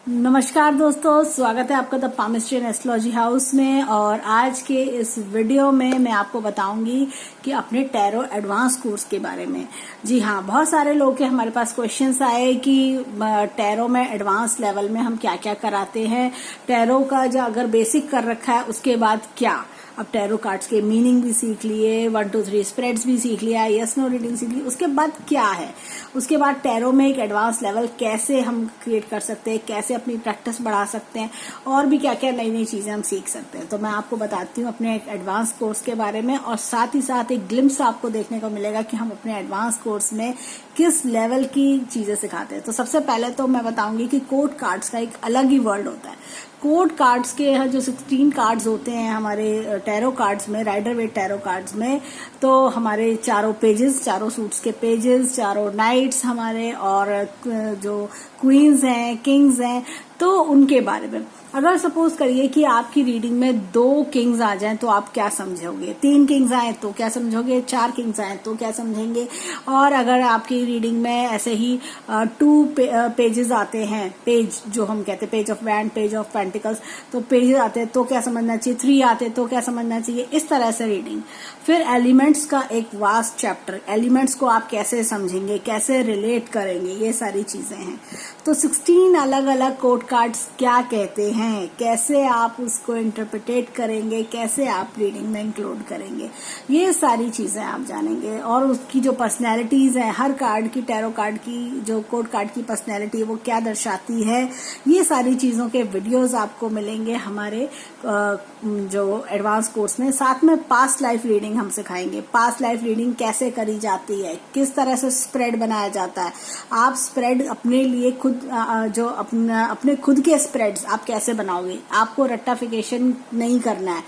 नमस्कार दोस्तों, स्वागत है आपका the palmistry and astrology house में। और आज के इस वीडियो में मैं आपको बताऊंगी कि अपने टैरो एडवांस कोर्स के बारे में। जी हाँ, बहुत सारे लोग के हमारे पास क्वेश्चंस आए कि टैरो में एडवांस लेवल में हम क्या क्या कराते हैं, टैरो का जो अगर बेसिक कर रखा है उसके बाद क्या। अब टैरो कार्ड्स के मीनिंग भी सीख लिए, 1 2 3 स्प्रेड्स भी सीख लिया, यस नो रीडिंग सीख ली, उसके बाद क्या है, उसके बाद टैरो में एक एडवांस लेवल कैसे हम क्रिएट कर सकते हैं, कैसे अपनी प्रैक्टिस बढ़ा सकते हैं, और भी क्या क्या नई नई चीजें हम सीख सकते हैं। तो मैं आपको बताती हूँ अपने एक एडवांस कोर्स के बारे में, और साथ ही साथ एक ग्लिम्स आपको देखने को मिलेगा कि हम अपने एडवांस कोर्स में किस लेवल की चीजें सिखाते हैं। तो सबसे पहले तो मैं बताऊंगी कि कोड कार्ड्स का एक अलग ही वर्ल्ड होता है। कोड कार्ड्स के जो 16 कार्ड्स होते हैं हमारे टैरो कार्ड्स में, राइडर वेट टैरो कार्ड्स में, तो हमारे चारों पेजेस, चारों सूट्स के पेजेस, चारों नाइट्स हमारे, और जो क्वींस हैं, किंग्स हैं, तो उनके बारे में। अगर सपोज करिए कि आपकी रीडिंग में 2 किंग्स आ जाएं तो आप क्या समझोगे, 3 किंग्स आए तो क्या समझोगे, 4 किंग्स आए तो क्या समझेंगे। और अगर आपकी रीडिंग में ऐसे ही 2 पेजेस आते हैं, पेज जो हम कहते हैं page of wand, page of pentacles, तो पेजेस आते हैं तो क्या समझना चाहिए, 3 आते तो क्या समझना चाहिए, इस तरह से रीडिंग। फिर एलिमेंट्स का एक वास्ट चैप्टर, एलिमेंट्स को आप कैसे समझेंगे, कैसे रिलेट करेंगे, ये सारी चीजें हैं। तो 16 अलग अलग कोड कार्ड्स क्या कहते हैं, कैसे आप उसको इंटरप्रिटेट करेंगे, कैसे आप रीडिंग में इंक्लूड करेंगे, ये सारी चीजें आप जानेंगे। और उसकी जो पर्सनैलिटीज है, हर कार्ड की, टैरो कार्ड की जो कोड कार्ड की पर्सनैलिटी है वो क्या दर्शाती है, ये सारी चीजों के वीडियोस आपको मिलेंगे हमारे जो एडवांस कोर्स में। साथ में पास्ट लाइफ रीडिंग हम सिखाएंगे, पास्ट लाइफ रीडिंग कैसे करी जाती है, किस तरह से स्प्रेड बनाया जाता है, आप स्प्रेड अपने लिए खुद जो अपने खुद के स्प्रेड्स आप कैसे बनाओगे। आपको रट्टाफिकेशन नहीं करना है,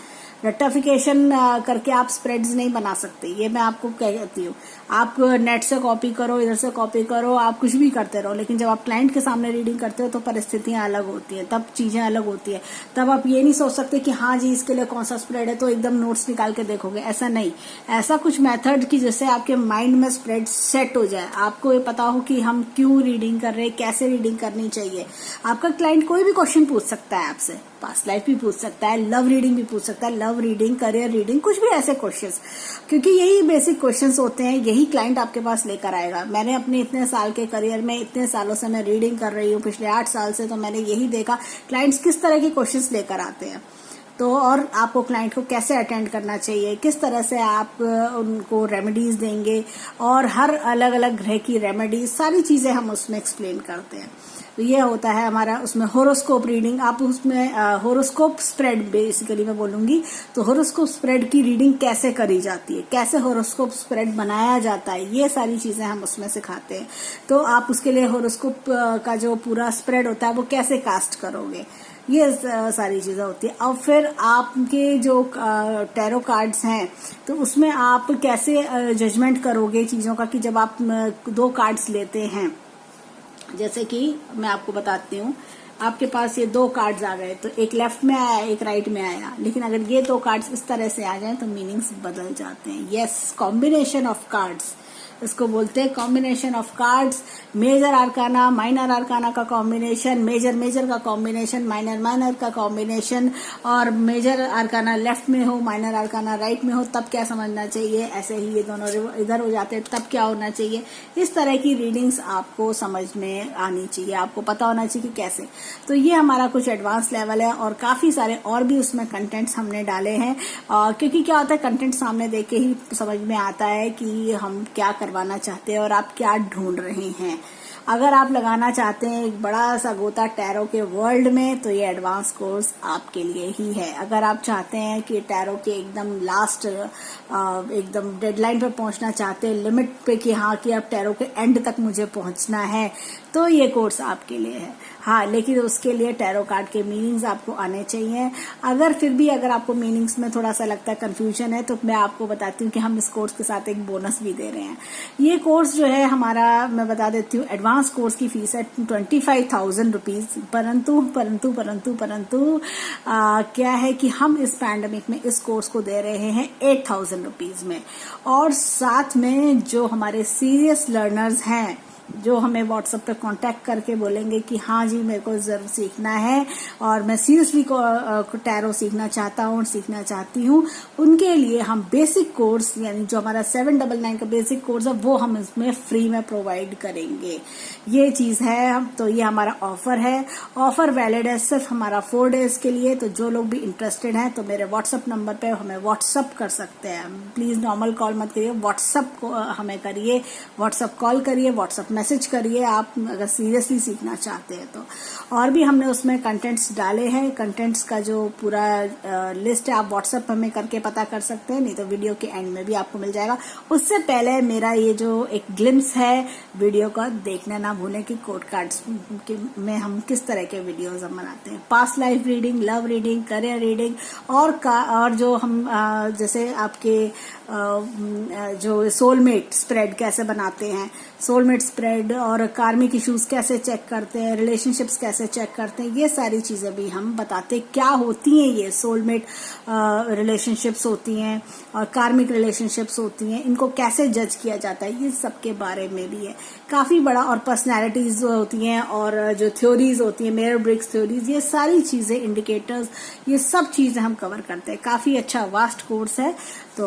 रट्टाफिकेशन करके आप स्प्रेड्स नहीं बना सकते, ये मैं आपको कहती हूँ। आप नेट से कॉपी करो, इधर से कॉपी करो, आप कुछ भी करते रहो, लेकिन जब आप क्लाइंट के सामने रीडिंग करते हो तो परिस्थितियां अलग होती है, तब चीजें अलग होती है। तब आप ये नहीं सोच सकते कि हाँ जी इसके लिए कौन सा स्प्रेड है तो एकदम नोट्स निकाल के देखोगे, ऐसा नहीं। ऐसा कुछ मेथड कि जिससे आपके माइंड में स्प्रेड सेट हो जाए, आपको ये पता हो कि हम क्यों रीडिंग कर रहे हैं, कैसे रीडिंग करनी चाहिए। आपका क्लाइंट कोई भी क्वेश्चन पूछ सकता है आपसे, पास्ट लाइफ भी पूछ सकता है, लव रीडिंग भी पूछ सकता है, लव रीडिंग, करियर रीडिंग, कुछ भी ऐसे क्वेश्चंस, क्योंकि यही बेसिक क्वेश्चंस होते हैं, यही क्लाइंट आपके पास लेकर आएगा। मैंने अपने इतने साल के करियर में, इतने सालों से मैं रीडिंग कर रही हूँ, पिछले 8 साल से, तो मैंने यही देखा क्लाइंट्स किस तरह के क्वेश्चंस लेकर आते हैं। तो और आपको क्लाइंट को कैसे अटेंड करना चाहिए, किस तरह से आप उनको रेमेडीज देंगे, और हर अलग अलग ग्रह की रेमेडीज, सारी चीजें हम उसमें एक्सप्लेन करते हैं। तो ये होता है हमारा उसमें होरोस्कोप रीडिंग। आप उसमें होरोस्कोप स्प्रेड बेसिकली मैं बोलूंगी, तो होरोस्कोप स्प्रेड की रीडिंग कैसे करी जाती है, कैसे होरोस्कोप स्प्रेड बनाया जाता है, ये सारी चीजें हम उसमें सिखाते हैं। तो आप उसके लिए होरोस्कोप का जो पूरा स्प्रेड होता है वो कैसे कास्ट करोगे, ये सारी चीजें होती है। और फिर आपके जो टैरो कार्ड्स हैं तो उसमें आप कैसे जजमेंट करोगे चीजों का, कि जब आप 2 कार्ड्स लेते हैं, जैसे कि मैं आपको बताती हूँ, आपके पास ये 2 कार्ड्स आ गए, तो एक लेफ्ट में आया, एक राइट में आया, लेकिन अगर ये 2 कार्ड्स इस तरह से आ जाएं तो मीनिंग्स बदल जाते हैं। यस, कॉम्बिनेशन ऑफ कार्ड्स, इसको बोलते हैं combination of cards. Major arcana, minor arcana का कॉम्बिनेशन, मेजर मेजर का कॉम्बिनेशन, माइनर माइनर का कॉम्बिनेशन, और मेजर आर्काना लेफ्ट में हो, माइनर आर्काना राइट में हो, तब क्या समझना चाहिए। ऐसे ही ये दोनों इधर हो जाते हैं तब क्या होना चाहिए। इस तरह की रीडिंग्स आपको समझ में आनी चाहिए, आपको पता होना चाहिए कि कैसे। तो ये हमारा कुछ एडवांस लेवल है, और काफी सारे और भी उसमें कंटेंट्स हमने डाले हैं, क्योंकि क्या होता है, कंटेंट सामने देख के ही समझ में आता है कि हम क्या करवाना चाहते हैं और आप क्या ढूंढ रहे हैं। अगर आप लगाना चाहते हैं एक बड़ा सा गोता टैरो के वर्ल्ड में, तो ये एडवांस कोर्स आपके लिए ही है। अगर आप चाहते हैं कि टैरो के एकदम लास्ट, एकदम डेडलाइन पे पहुंचना चाहते हैं, लिमिट पे, कि हाँ कि अब टैरो के एंड तक मुझे पहुंचना है, तो ये कोर्स आपके लिए है। हाँ, लेकिन उसके लिए टैरो कार्ड के मीनिंग्स आपको आने चाहिए। अगर फिर भी अगर आपको मीनिंग्स में थोड़ा सा लगता है कंफ्यूजन है, तो मैं आपको बताती हूँ कि हम इस कोर्स के साथ एक बोनस भी दे रहे हैं। ये कोर्स जो है हमारा, मैं बता देती हूँ, एडवांस कोर्स की फीस है 25,000 रुपीज। परंतु परंतु परंतु परंतु क्या है कि हम इस पैंडेमिक में इस कोर्स को दे रहे हैं 8,000 रुपीज में। और साथ में जो हमारे सीरियस लर्नर्स हैं जो हमें व्हाट्सएप पे कांटेक्ट करके बोलेंगे कि हाँ जी मेरे को ज़रूर सीखना है और मैं सीरियसली टैरो सीखना चाहता हूँ और सीखना चाहती हूँ, उनके लिए हम बेसिक कोर्स यानी जो हमारा 799 का बेसिक कोर्स है वो हम इसमें फ्री में प्रोवाइड करेंगे। ये चीज़ है, तो ये हमारा ऑफर है। ऑफर वैलिड है सिर्फ हमारा 4 डेज के लिए। तो जो लोग भी इंटरेस्टेड हैं तो मेरे व्हाट्सएप नंबर पे हमें व्हाट्सएप कर सकते हैं। प्लीज़ नॉर्मल कॉल मत करिए, व्हाट्सएप को हमें करिए, व्हाट्सएप कॉल करिए, व्हाट्सएप मैसेज करिए आप अगर सीरियसली सीखना चाहते हैं तो। और भी हमने उसमें कंटेंट्स डाले हैं, कंटेंट्स का जो पूरा लिस्ट है आप व्हाट्सएप हमें करके पता कर सकते हैं, नहीं तो वीडियो के एंड में भी आपको मिल जाएगा। उससे पहले मेरा ये जो एक ग्लिम्स है वीडियो का देखना ना भूलें कि कोड कार्ड्स में हम किस तरह के वीडियोस हम बनाते हैं। Past life reading, love reading, career reading और जो हम जैसे आपके जो सोलमेट स्प्रेड कैसे बनाते हैं, सोलमेट स्प्रेड और कार्मिक इश्यूज कैसे चेक करते हैं, रिलेशनशिप्स कैसे चेक करते हैं, ये सारी चीज़ें भी हम बताते हैं। क्या होती हैं ये सोलमेट रिलेशनशिप्स होती हैं और कार्मिक रिलेशनशिप्स होती हैं, इनको कैसे जज किया जाता है, ये सब के बारे में भी है काफ़ी बड़ा। और पर्सनैलिटीज होती हैं और जो थ्योरीज होती हैं, मेयर ब्रिग्स थ्योरीज, ये सारी चीज़ें, इंडिकेटर्स, ये सब चीज़ें हम कवर करते हैं। काफ़ी अच्छा वास्ट कोर्स है, तो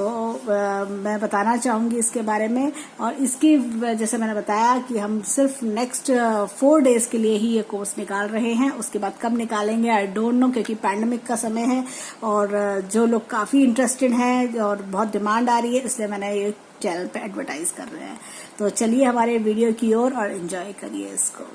मैं बताना चाहूँगी इसके बारे में। और इसकी जैसे मैंने बताया कि हम सिर्फ नेक्स्ट 4 डेज के लिए ही ये कोर्स निकाल रहे हैं। उसके बाद कब निकालेंगे आई डोंट नो, क्योंकि पैंडेमिक का समय है और जो लोग काफ़ी इंटरेस्टेड हैं और बहुत डिमांड आ रही है, इसलिए मैंने ये चैनल पे एडवर्टाइज कर रहे हैं। तो चलिए हमारे वीडियो की ओर और एंजॉय करिए इसको।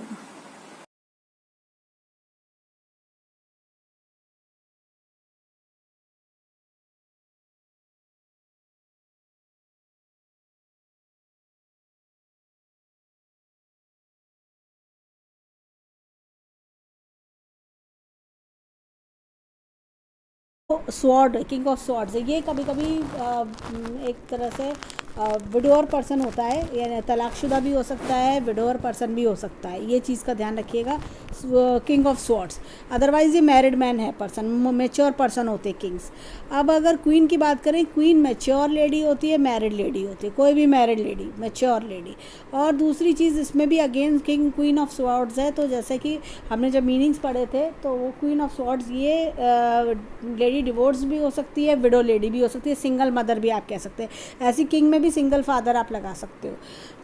स्वॉर्ड, किंग ऑफ स्वॉर्ड्स है ये। कभी कभी एक तरह से विडोअर पर्सन होता है, यानी तलाकशुदा भी हो सकता है, विडोअर पर्सन भी हो सकता है, ये चीज़ का ध्यान रखिएगा। किंग ऑफ स्वॉर्ड्स, अदरवाइज ये मैरिड मैन है पर्सन, मेच्योर पर्सन होते हैं किंग्स। अब अगर क्वीन की बात करें, क्वीन मेच्योर लेडी होती है, मैरिड लेडी होती है, कोई भी मैरिड लेडी, मेच्योर लेडी। और दूसरी चीज़ इसमें भी again king queen of swords है, तो जैसे कि हमने जब मीनिंग्स पढ़े थे तो वो क्वीन ऑफ स्वॉर्ड्स ये लेडी डिवोर्स भी हो सकती है, विडो लेडी भी हो सकती है, सिंगल मदर भी आप कह सकते हैं। ऐसी किंग में भी सिंगल फादर आप लगा सकते हो।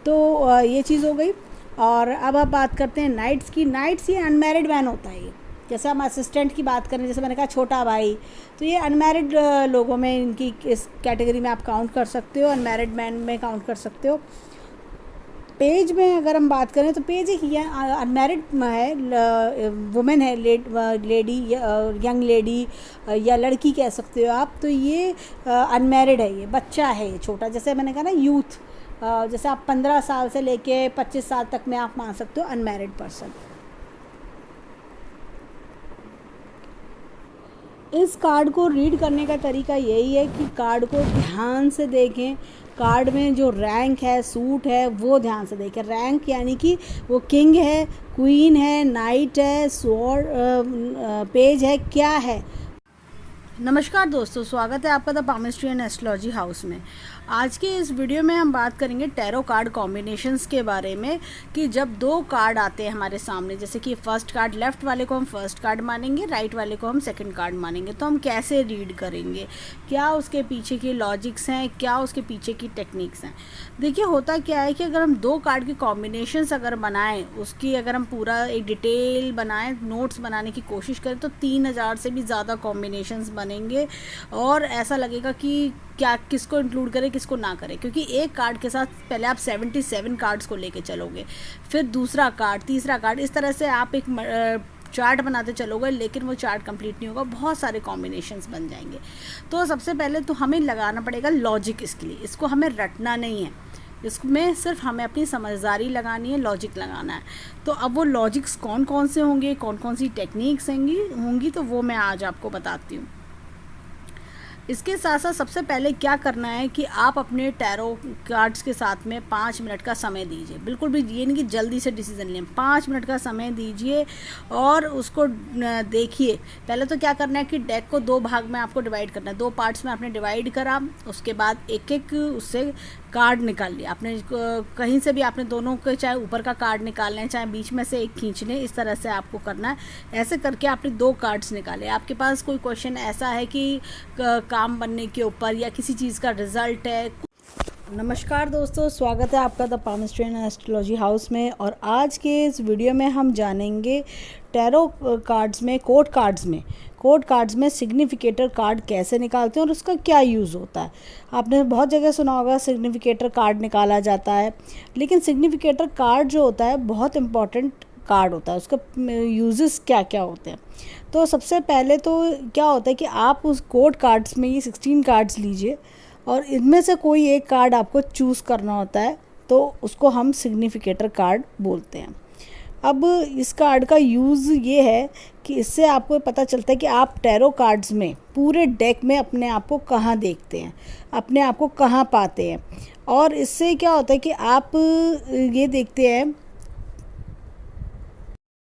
तो ये चीज़ हो गई। और अब आप बात करते हैं नाइट्स की। नाइट्स ये अनमैरिड मैन होता है। ये जैसे हम असिस्टेंट की बात करें, जैसे मैंने कहा छोटा भाई, तो ये अनमैरिड लोगों में इनकी इस कैटेगरी में आप काउंट कर सकते हो, अनमैरिड मैन में काउंट कर सकते हो। पेज में अगर हम बात करें तो पेज एक अनमैरिड है, वुमेन है, लेडी, यंग लेडी या लड़की कह सकते हो आप। तो ये अनमैरिड है, ये बच्चा है, ये छोटा। जैसे मैंने कहा ना यूथ, जैसे आप 15 साल से लेके 25 साल तक में आप मान सकते हो अनमैरिड पर्सन। इस कार्ड को रीड करने का तरीका यही है कि कार्ड को ध्यान से देखें। कार्ड में जो रैंक है, सूट है, वो ध्यान से देखें। रैंक यानी कि वो किंग है, क्वीन है, नाइट है, स्वॉर्ड, पेज है, क्या है। नमस्कार दोस्तों, स्वागत है आपका the palmistry and astrology house में। आज के इस वीडियो में हम बात करेंगे टैरो कार्ड कॉम्बिनेशंस के बारे में, कि जब 2 कार्ड आते हैं हमारे सामने, जैसे कि फर्स्ट कार्ड, लेफ्ट वाले को हम फर्स्ट कार्ड मानेंगे, राइट वाले को हम सेकंड कार्ड मानेंगे, तो हम कैसे रीड करेंगे, क्या उसके पीछे की लॉजिक्स हैं, क्या उसके पीछे की टेक्निक्स हैं। देखिए होता क्या है कि अगर हम 2 कार्ड की कॉम्बिनेशंस अगर बनाएं, उसकी अगर हम पूरा एक डिटेल बनाएं, नोट्स बनाने की कोशिश करें, तो 3000 से भी ज़्यादा कॉम्बिनेशंस बनेंगे और ऐसा लगेगा कि क्या किसको इंक्लूड करें किसको ना करें, क्योंकि एक कार्ड के साथ पहले आप 77 कार्ड्स को लेके चलोगे, फिर दूसरा कार्ड, तीसरा कार्ड, इस तरह से आप एक चार्ट बनाते चलोगे, लेकिन वो चार्ट कंप्लीट नहीं होगा, बहुत सारे कॉम्बिनेशंस बन जाएंगे। तो सबसे पहले तो हमें लगाना पड़ेगा लॉजिक इसके लिए। इसको हमें रटना नहीं है, इसमें सिर्फ हमें अपनी समझदारी लगानी है, लॉजिक लगाना है। तो अब वो लॉजिक्स कौन कौन से होंगे, कौन कौन सी टेक्निक्स होंगी, तो वो मैं आज आपको बताती हूँ। इसके साथ साथ सबसे पहले क्या करना है कि आप अपने टैरो कार्ड्स के साथ में 5 मिनट का समय दीजिए। बिल्कुल भी ये नहीं कि जल्दी से डिसीजन लें, 5 मिनट का समय दीजिए और उसको देखिए। पहले तो क्या करना है कि डेक को 2 भाग में आपको डिवाइड करना है, 2 पार्ट्स में आपने डिवाइड करा, उसके बाद एक एक उससे कार्ड निकाल लिया आपने, कहीं से भी आपने दोनों के, चाहे ऊपर का कार्ड निकालना है चाहे बीच में से एक खींचने, इस तरह से आपको करना है। ऐसे करके आपने 2 कार्ड्स निकाले। आपके पास कोई क्वेश्चन ऐसा है कि काम बनने के ऊपर या किसी चीज़ का रिजल्ट है। नमस्कार दोस्तों, स्वागत है आपका द पामिस्ट्रियन एस्ट्रोलॉजी हाउस में। और आज के इस वीडियो में हम जानेंगे टैरो कार्ड्स में, कोड कार्ड्स में सिग्निफिकेटर कार्ड कैसे निकालते हैं और उसका क्या यूज़ होता है। आपने बहुत जगह सुना होगा सिग्निफिकेटर कार्ड निकाला जाता है, लेकिन सिग्निफिकेटर कार्ड जो होता है बहुत इम्पॉर्टेंट कार्ड होता है। उसका यूजेस क्या क्या होते हैं, तो सबसे पहले तो क्या होता है कि आप उस कोड कार्ड्स में, ये 16 कार्ड्स लीजिए और इनमें से कोई एक कार्ड आपको चूज़ करना होता है, तो उसको हम सिग्निफिकेटर कार्ड बोलते हैं। अब इस कार्ड का यूज़ ये है कि इससे आपको पता चलता है कि आप टैरो कार्ड्स में, पूरे डेक में अपने आप को कहाँ देखते हैं, अपने आप को कहाँ पाते हैं। और इससे क्या होता है कि आप ये देखते हैं